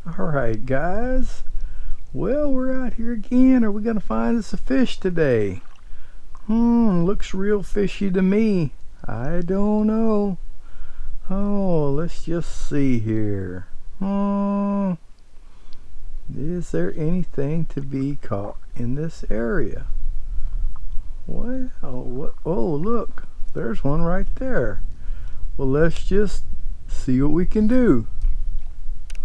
Alright guys, well, we're out here again. Are we gonna find us a fish today? Looks real fishy to me. I don't know. Oh, let's just see here. Is there anything to be caught in this area? Well, oh look, there's one right there. Well, let's just see what we can do.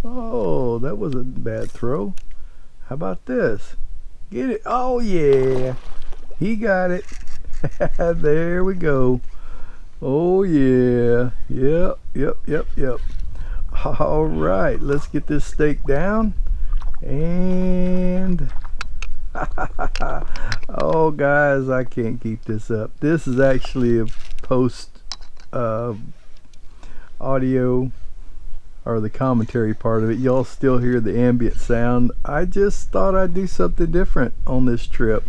Oh, that was a bad throw. How about this? Get it. Oh yeah, he got it. There we go. Oh yeah. Yep. All right, let's get this stake down. And oh guys, I can't keep this up. This is actually a post audio, or the commentary part of it. Y'all still hear the ambient sound. I just thought I'd do something different on this trip.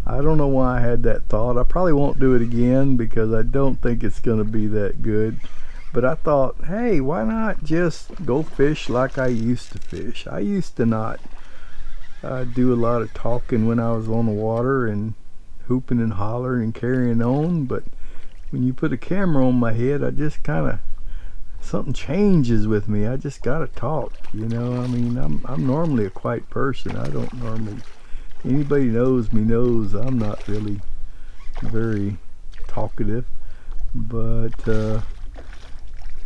I don't know why I had that thought. I probably won't do it again because I don't think it's gonna be that good. But I thought, hey, why not just go fish like I used to fish? I used to not do a lot of talking when I was on the water and hooping and hollering and carrying on. But when you put a camera on my head, I just kind of, something changes with me. I just gotta talk, you know. I mean, I'm normally a quiet person. I don't normally, anybody knows me knows I'm not really very talkative. But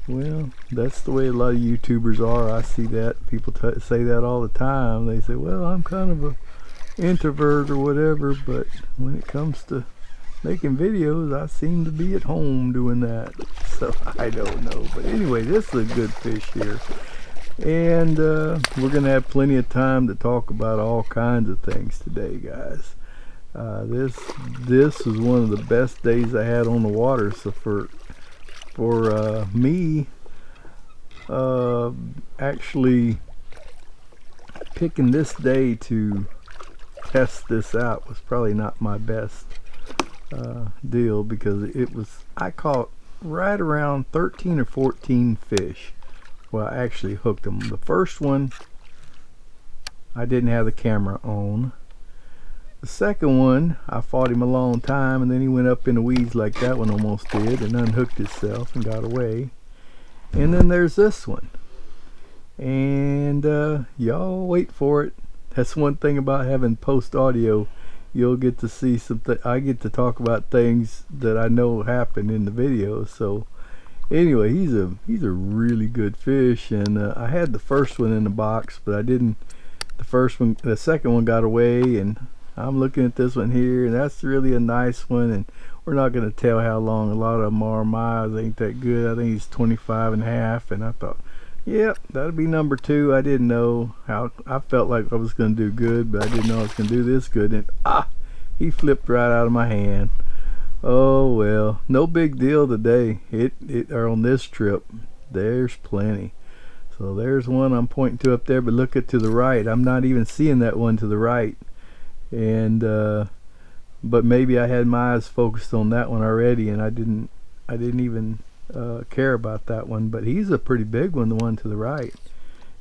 well, that's the way a lot of YouTubers are. I see that people say that all the time. They say, well, I'm kind of a introvert or whatever, but when it comes to making videos, I seem to be at home doing that. So I don't know, but anyway, this is a good fish here, and we're gonna have plenty of time to talk about all kinds of things today, guys. This was one of the best days I had on the water. So for me, actually picking this day to test this out was probably not my best deal, because it was, I caught right around 13 or 14 fish. Well, I actually hooked them. The first one I didn't have the camera on. The second one, I fought him a long time, and then he went up in the weeds like that one almost did and unhooked himself and got away. And then there's this one, and y'all wait for it. That's one thing about having post audio. You'll get to see something. I get to talk about things that I know happen in the video. So anyway, he's a really good fish, and I had the first one in the box, but I didn't. The second one got away, and I'm looking at this one here, and that's really a nice one, and we're not going to tell how long. A lot of them are. Miles ain't that good. I think he's 25 and a half, and I thought, yep, that'll be number 2. I didn't know how. I felt like I was going to do good, but I didn't know I was going to do this good, and he flipped right out of my hand. Oh well, no big deal today. Or on this trip, there's plenty. So there's one I'm pointing to up there, but look at to the right. I'm not even seeing that one to the right. And but maybe I had my eyes focused on that one already, and I didn't even care about that one. But he's a pretty big one, the one to the right.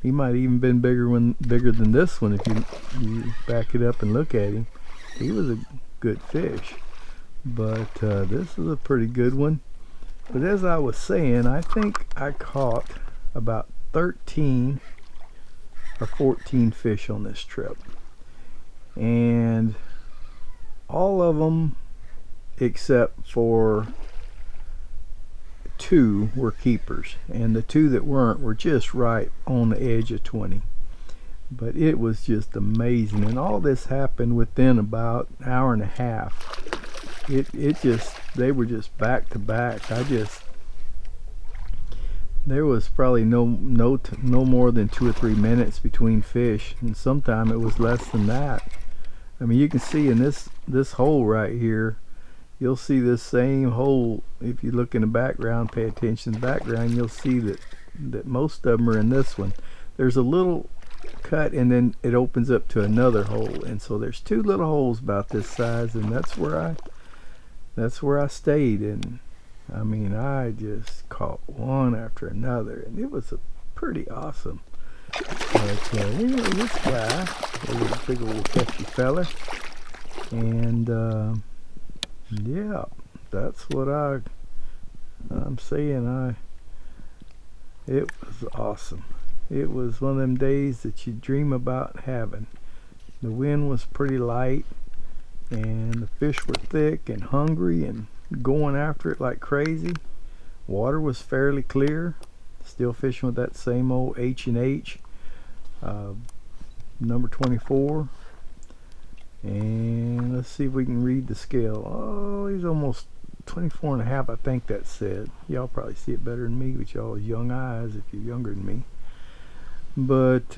He might even been bigger than this one if you back it up and look at him. He was a good fish, but this is a pretty good one. But as I was saying, I think I caught about 13 or 14 fish on this trip, and all of them except for 2 were keepers, and the 2 that weren't were just right on the edge of 20. But it was just amazing, and all this happened within about an hour and a half. They were just back to back. There was probably no more than 2 or 3 minutes between fish, and sometime it was less than that. I mean, you can see in this hole right here, you'll see this same hole. If you look in the background, pay attention to the background, you'll see that most of them are in this one. There's a little cut, and then it opens up to another hole, and so there's 2 little holes about this size, and that's where I stayed. And I mean, I just caught one after another, and it was a pretty awesome. But anyway, this guy is a big old hefty fella, and yeah, that's what I'm saying. It was awesome. It was one of them days that you dream about having. The wind was pretty light, and the fish were thick and hungry and going after it like crazy. Water was fairly clear. Still fishing with that same old H&H number 24. And let's see if we can read the scale. Oh, he's almost 24 and a half, I think that said. Y'all probably see it better than me with y'all's young eyes if you're younger than me. But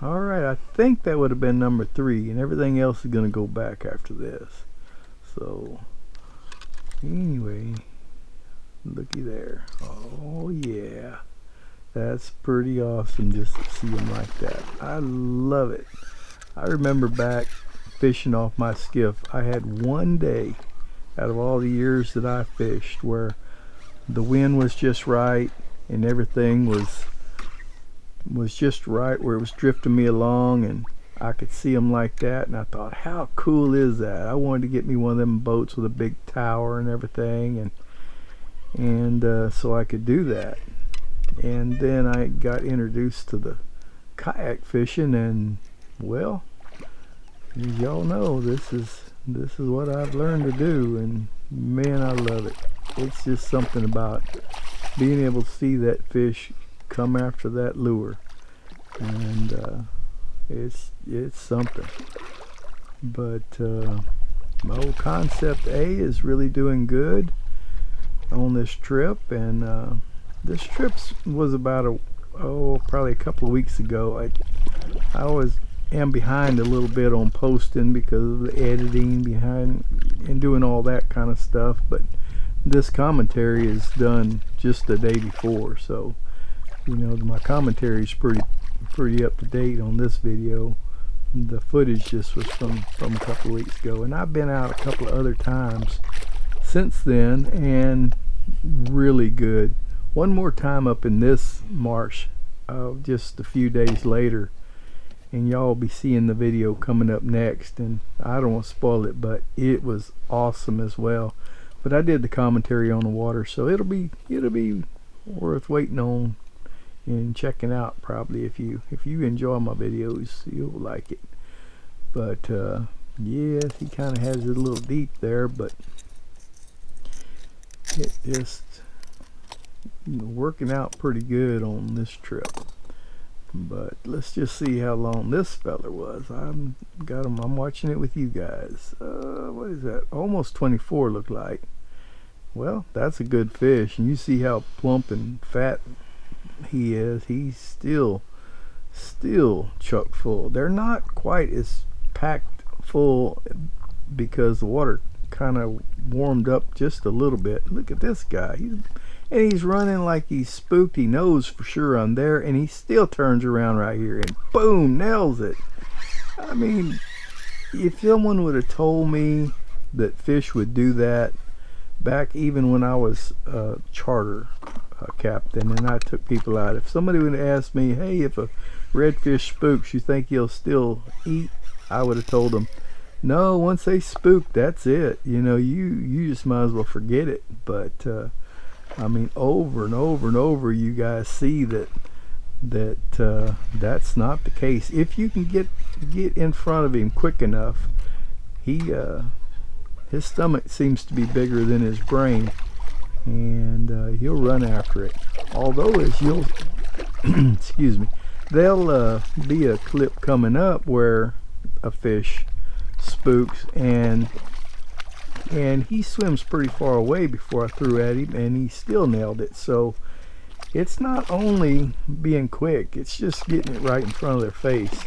alright, I think that would have been number 3, and everything else is going to go back after this. So anyway, looky there. Oh yeah, that's pretty awesome just to see them like that. I love it. I remember back fishing off my skiff, I had one day out of all the years that I fished where the wind was just right and everything was just right, where it was drifting me along and I could see them like that, and I thought, how cool is that? I wanted to get me one of them boats with a big tower and everything, and so I could do that. And then I got introduced to the kayak fishing, and well, as y'all know, this is what I've learned to do, and man, I love it. It's just something about being able to see that fish come after that lure, and it's something. But my old Concept A is really doing good on this trip, and this trip was about probably a couple of weeks ago. I always am behind a little bit on posting because of the editing behind and doing all that kind of stuff, but this commentary is done just the day before, so you know my commentary is pretty up to date on this video. The footage just was from a couple of weeks ago, and I've been out a couple of other times since then, and really good. One more time up in this marsh just a few days later, and y'all will be seeing the video coming up next, and I don't want to spoil it, but it was awesome as well. But I did the commentary on the water, so it'll be worth waiting on and checking out. Probably if you enjoy my videos, you'll like it. But yes, he kind of has it a little deep there, but it just working out pretty good on this trip. But let's just see how long this feller was. I'm watching it with you guys. What is that? Almost 24 look like. Well, that's a good fish, and you see how plump and fat he is. He's still chock full. They're not quite as packed full because the water kind of warmed up just a little bit. Look at this guy. He's running like he's spooked. He knows for sure I'm there, and he still turns around right here and boom, nails it. I mean, if someone would have told me that fish would do that back even when I was a charter captain and I took people out, if somebody would have asked me, hey, if a redfish spooks, you think he'll still eat? I would have told them, no, once they spook, that's it. You know, you just might as well forget it. But I mean, over and over and over, you guys see that that's not the case. If you can get in front of him quick enough, his stomach seems to be bigger than his brain, and he'll run after it. Although, as you'll excuse me, there'll be a clip coming up where a fish spooks, and he swims pretty far away before I threw at him, and he still nailed it. So it's not only being quick, it's just getting it right in front of their face.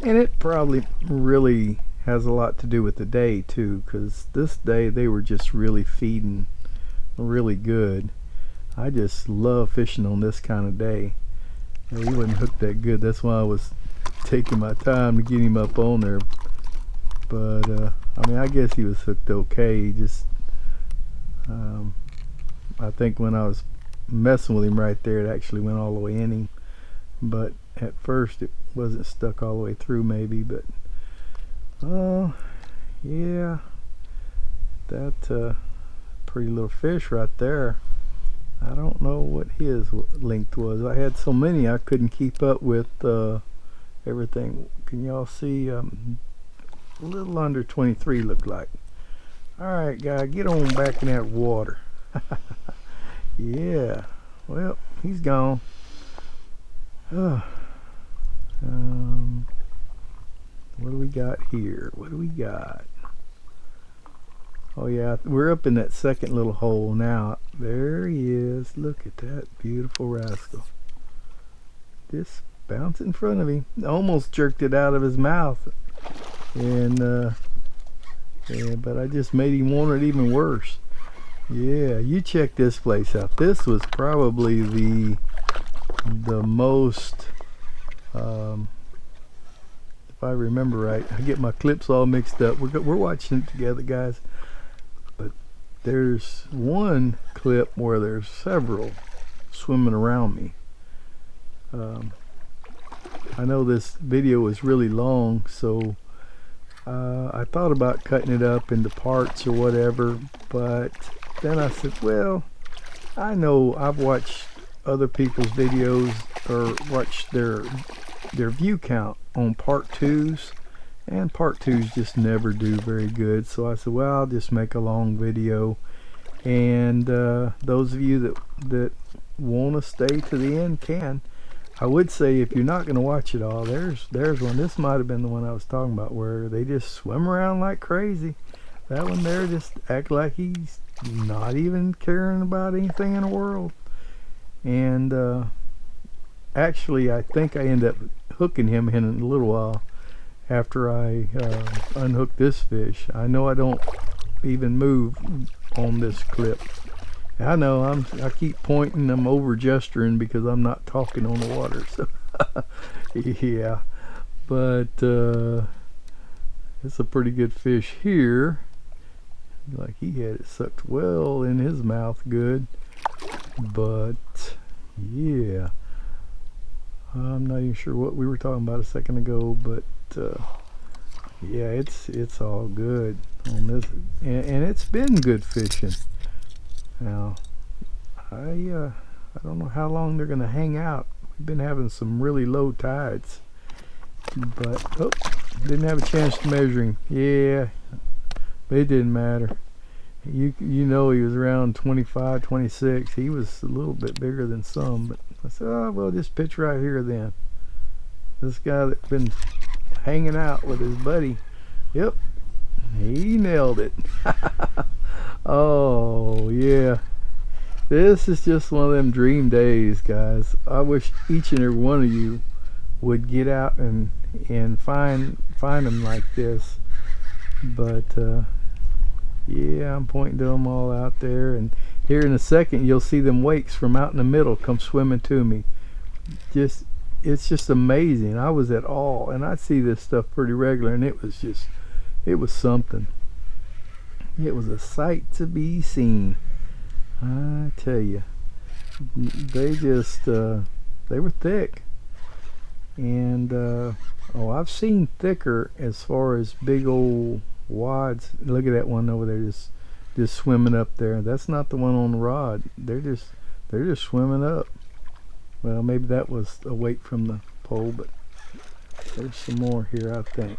And it probably really has a lot to do with the day too, because this day they were just really feeding really good. I just love fishing on this kind of day. He wasn't hooked that good, that's why I was taking my time to get him up on there. But I mean, I guess he was hooked okay. Just I think when I was messing with him right there, it actually went all the way in him. But at first it wasn't stuck all the way through, maybe. But oh yeah, that pretty little fish right there. I don't know what his length was. I had so many I couldn't keep up with everything. Can y'all see? A little under 23 looked like. Alright guy, get on back in that water. Yeah, well, he's gone. What do we got here? What do we got? Oh yeah, we're up in that second little hole now. There he is. Look at that beautiful rascal. Just bounced in front of him. Almost jerked it out of his mouth. And yeah, but I just made him want it even worse. Yeah, you check this place out. This was probably the most, if I remember right, I get my clips all mixed up. We're watching it together, guys. But there's one clip where there's several swimming around me. I know this video is really long, so I thought about cutting it up into parts or whatever, but then I said, well, I know I've watched other people's videos or watched their view count on part 2s, and part 2s just never do very good. So I said, well, I'll just make a long video, and those of you that want to stay to the end can. I would say if you're not going to watch it all, there's one. This might have been the one I was talking about where they just swim around like crazy. That one there just act like he's not even caring about anything in the world. And actually I think I end up hooking him in a little while after I unhook this fish. I know I don't even move on this clip. I know I keep pointing, I'm over gesturing because I'm not talking on the water. So yeah, but it's a pretty good fish here. Like he had it sucked well in his mouth good. But yeah, I'm not even sure what we were talking about a second ago, but yeah, it's all good on this, and it's been good fishing. Now I don't know how long they're gonna hang out. We've been having some really low tides, but didn't have a chance to measure him. Yeah, but it didn't matter. You know, he was around 25, 26. He was a little bit bigger than some, but I said, oh well, just pitch right here then. This guy that's been hanging out with his buddy, yep, he nailed it. Oh yeah, this is just one of them dream days, guys. I wish each and every one of you would get out and find them like this. But yeah, I'm pointing to them all out there, and here in a second you'll see them wakes from out in the middle come swimming to me. It's just amazing. I was at all, and I see this stuff pretty regular, and it was something. It was a sight to be seen, I tell you. They just they were thick, and oh, I've seen thicker as far as big old wads. Look at that one over there, just swimming up there. That's not the one on the rod. They're just swimming up. Well, maybe that was a weight from the pole, but there's some more here. I think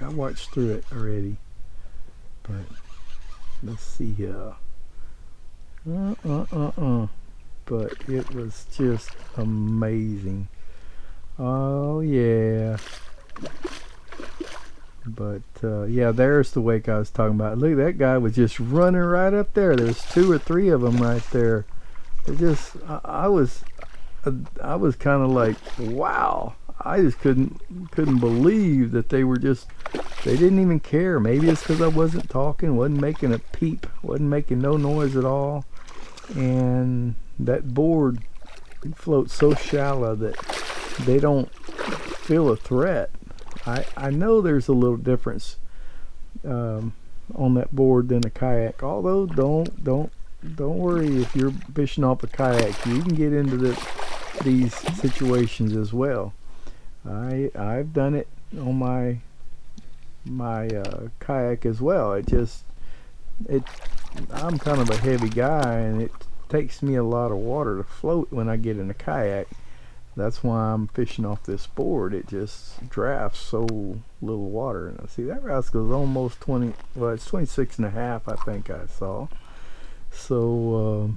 I watched through it already, but let's see here. But it was just amazing. Oh yeah. But yeah, there's the wake I was talking about. Look, that guy was just running right up there. There's 2 or 3 of them right there. It just, I was kind of like, wow. I just couldn't believe that they didn't even care. Maybe it's because I wasn't talking, wasn't making a peep, wasn't making no noise at all. And that board floats so shallow that they don't feel a threat. I know there's a little difference on that board than a kayak. Although don't don't worry if you're fishing off a kayak. You can get into these situations as well. I've done it on my kayak as well. I'm kind of a heavy guy, and it takes me a lot of water to float when I get in a kayak. That's why I'm fishing off this board. It just drafts so little water. And see, that rascal's almost 20, well, it's 26 and a half, I think I saw. So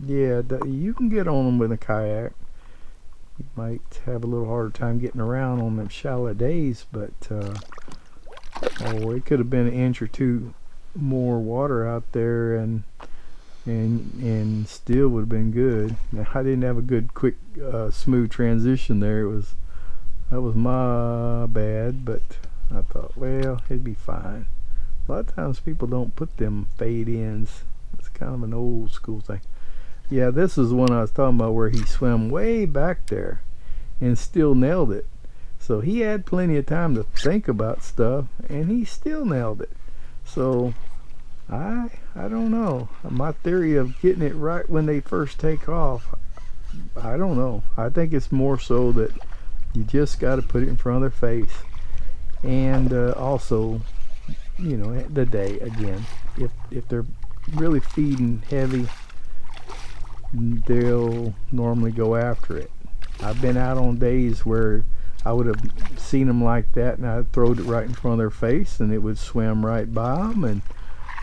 yeah, you can get on them with a kayak. You might have a little harder time getting around on them shallow days, but oh, it could have been an inch or two more water out there, and still would have been good. Now, I didn't have a good quick smooth transition there. That was my bad, but I thought, well, it'd be fine. A lot of times people don't put them fade ins. It's kind of an old school thing. Yeah, this is the one I was talking about where he swam way back there and still nailed it. So he had plenty of time to think about stuff, and he still nailed it. So I don't know. My theory of getting it right when they first take off, I don't know. I think it's more so that you just got to put it in front of their face, and also, you know, the day again. If they're really feeding heavy, they'll normally go after it. I've been out on days where I would have seen them like that, and I'd throw it right in front of their face, and it would swim right by them, and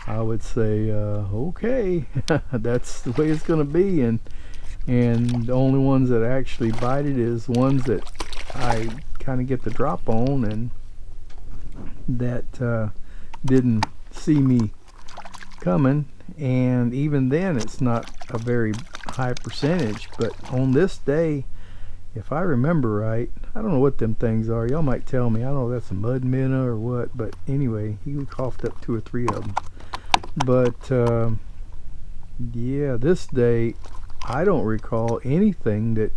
I would say, okay, that's the way it's going to be. And the only ones that actually bite it is ones that I kind of get the drop on, and that didn't see me coming. And even then, it's not a very high percentage. But on this day, if I remember right, I don't know what them things are. Y'all might tell me. I don't know if that's a mud minnow or what. But anyway, he coughed up 2 or 3 of them. But yeah, this day I don't recall anything that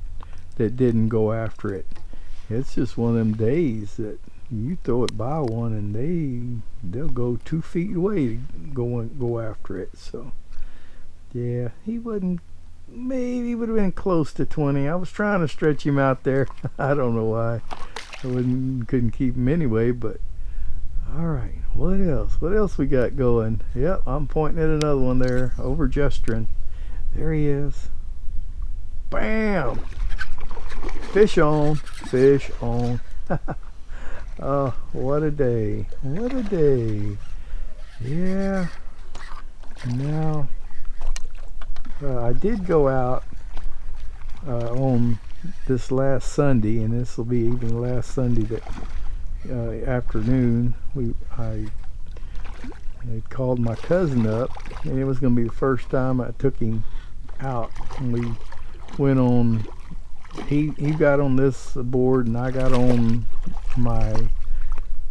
didn't go after it. It's just one of them days that you throw it by one and they'll go 2 feet away to go after it. So yeah, he wouldn't. Maybe he would have been close to 20. I was trying to stretch him out there. I don't know why. I couldn't keep him anyway. But all right, what else we got going? Yep, I'm pointing at another one there, over gesturing. There he is. Bam! Fish on. Oh, what a day. Yeah. Now, I did go out on this last Sunday, and this will be even last Sunday that afternoon. I called my cousin up, and it was going to be the first time I took him out. And we went on. He got on this board, and I got on my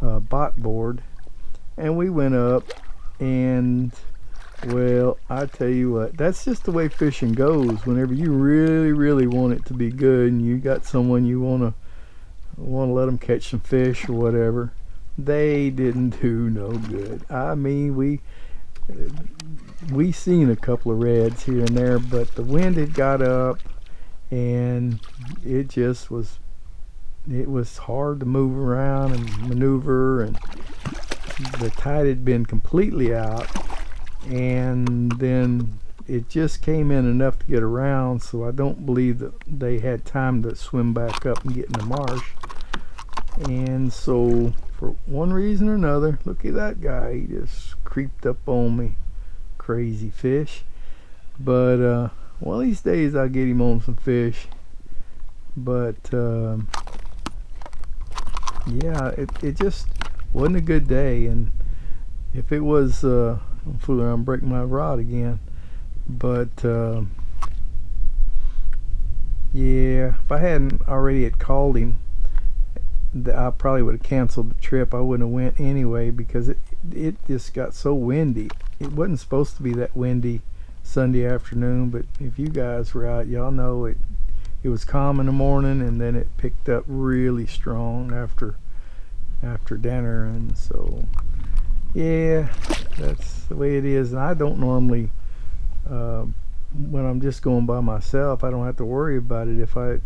bot board, and we went up. And well, I tell you what, that's just the way fishing goes. Whenever you really want it to be good, and you got someone you want to let them catch some fish or whatever, they didn't do no good. I mean, we seen a couple of reds here and there, but the wind had got up, and it was hard to move around and maneuver, and the tide had been completely out, and then it just came in enough to get around, so I don't believe that they had time to swim back up and get in the marsh. And so for one reason or another, look at that guy, he just creeped up on me. Crazy fish. But one of these days I'll get him on some fish. But yeah, it just wasn't a good day. And if it was I'm fooling around, break my rod again. But yeah, if I hadn't already had called him, I probably would have canceled the trip. I wouldn't have went anyway, because it just got so windy. It wasn't supposed to be that windy Sunday afternoon, but if you guys were out, y'all know it was calm in the morning, and then it picked up really strong after dinner. And so yeah, that's the way it is. And I don't normally when I'm just going by myself, I don't have to worry about it. If I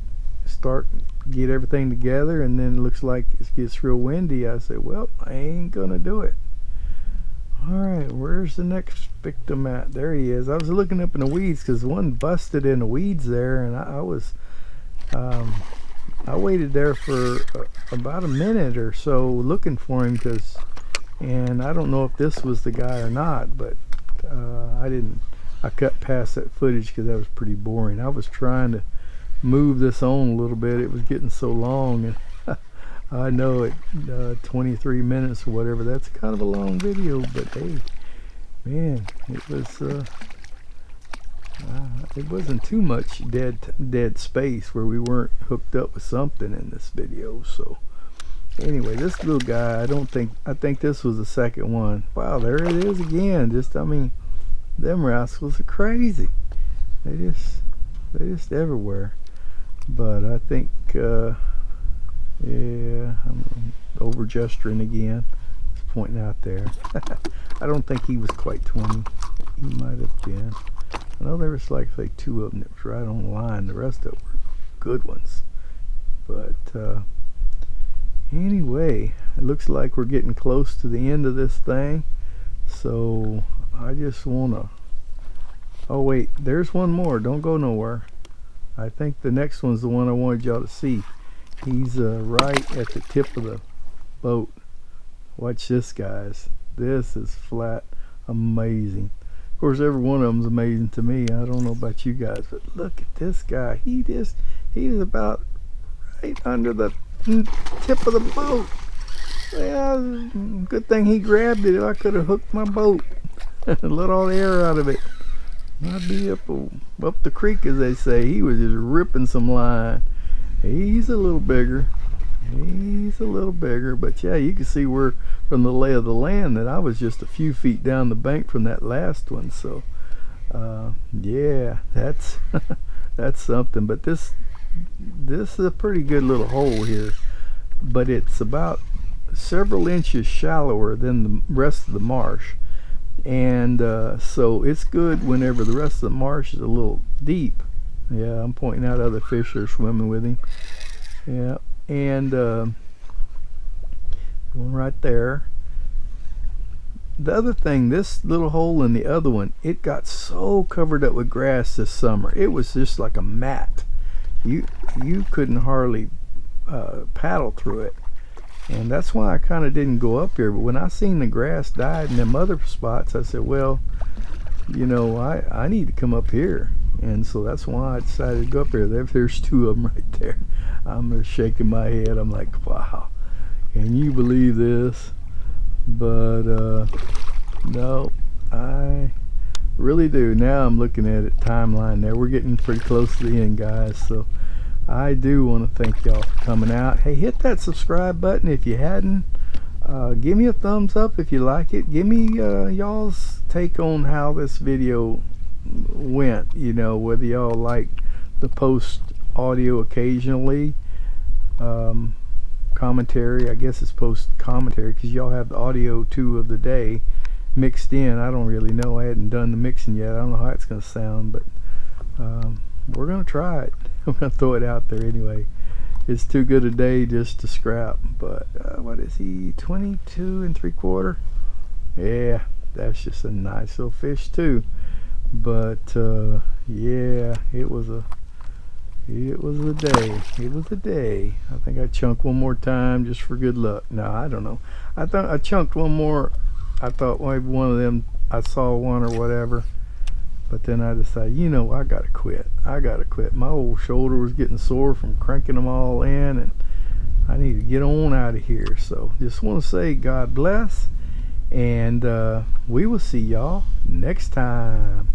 get everything together and then it looks like it gets real windy, I say, well, I ain't gonna do it. Alright, where's the next victim at? There he is. I was looking up in the weeds because one busted in the weeds there, and I waited there for about a minute or so looking for him, and I don't know if this was the guy or not, but I cut past that footage because that was pretty boring. I was trying to move this on a little bit. It was getting so long, and I know it 23 minutes or whatever, that's kind of a long video, but hey, man, it wasn't too much dead space where we weren't hooked up with something in this video. So anyway, this little guy, I think this was the second one. Wow, there it is again. I mean, them rascals are crazy. They just everywhere. But I think yeah, I'm over gesturing again, just pointing out there. I don't think he was quite 20. He might have been. I know there was like two of them that was right on the line. The rest of them were good ones. But anyway, it looks like we're getting close to the end of this thing. So I just wanna, oh wait, there's one more. Don't go nowhere. I think the next one's the one I wanted y'all to see. He's right at the tip of the boat. Watch this, guys. This is flat amazing. Of course, every one of them's amazing to me. I don't know about you guys, but look at this guy. He was about right under the tip of the boat. Well, good thing he grabbed it. I could have hooked my boat and let all the air out of it. I'd be up the creek, as they say. He was just ripping some line. He's a little bigger. But yeah, you can see where from the lay of the land that I was just a few feet down the bank from that last one. So yeah, that's that's something. But this is a pretty good little hole here, but it's about several inches shallower than the rest of the marsh, and so it's good whenever the rest of the marsh is a little deep. Yeah, I'm pointing out other fish that are swimming with him. Yeah, and going right there. The other thing, this little hole in the other one, it got so covered up with grass this summer. It was just like a mat. You couldn't hardly paddle through it, and that's why I kind of didn't go up here. But when I seen the grass died in them other spots, I said, well, you know, I need to come up here. And so that's why I decided to go up here. There's two of them right there. I'm shaking my head. I'm like, wow, can you believe this? But no, I really do. Now I'm looking at it timeline there. We're getting pretty close to the end, guys. So I do want to thank y'all for coming out. Hey, hit that subscribe button if you hadn't. Give me a thumbs up if you like it. Give me y'all's take on how this video went, you know, whether y'all like the post audio occasionally, commentary, I guess it's post commentary because y'all have the audio too of the day mixed in. I don't really know, I hadn't done the mixing yet. I don't know how it's gonna sound, but we're gonna try it. I'm gonna throw it out there anyway. It's too good a day just to scrap. But what is he, 22 3/4? Yeah, that's just a nice little fish too. But yeah, it was a day. I think I chunked one more time just for good luck. No, I don't know. I thought I chunked one more. I thought maybe one of them, I saw one or whatever, but then I decided, you know, I gotta quit. My old shoulder was getting sore from cranking them all in, and I need to get on out of here. So just want to say God bless, and we will see y'all next time.